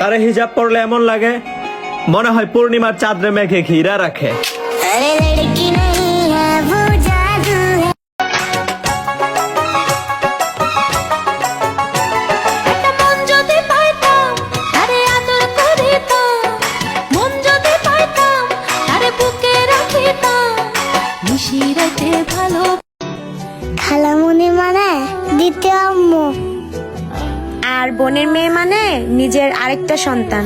আরে হিজাব পরলে এমন লাগে মনে হয় পূর্ণিমার চাঁদরে মেঘে ঘিরা রাখে। अरे लड़की नहीं है वो जादू है। একটা মন যদি পাইতাম আরে আদর করিতাম, মন যদি পাইতাম আরে বুকে রাখিতাম, নিশিরাতে ভালো। খালামুনি মানে দ্বিতীয় আম্মু, আর বোনের মেয়ে মানে নিজের আরেকটা সন্তান।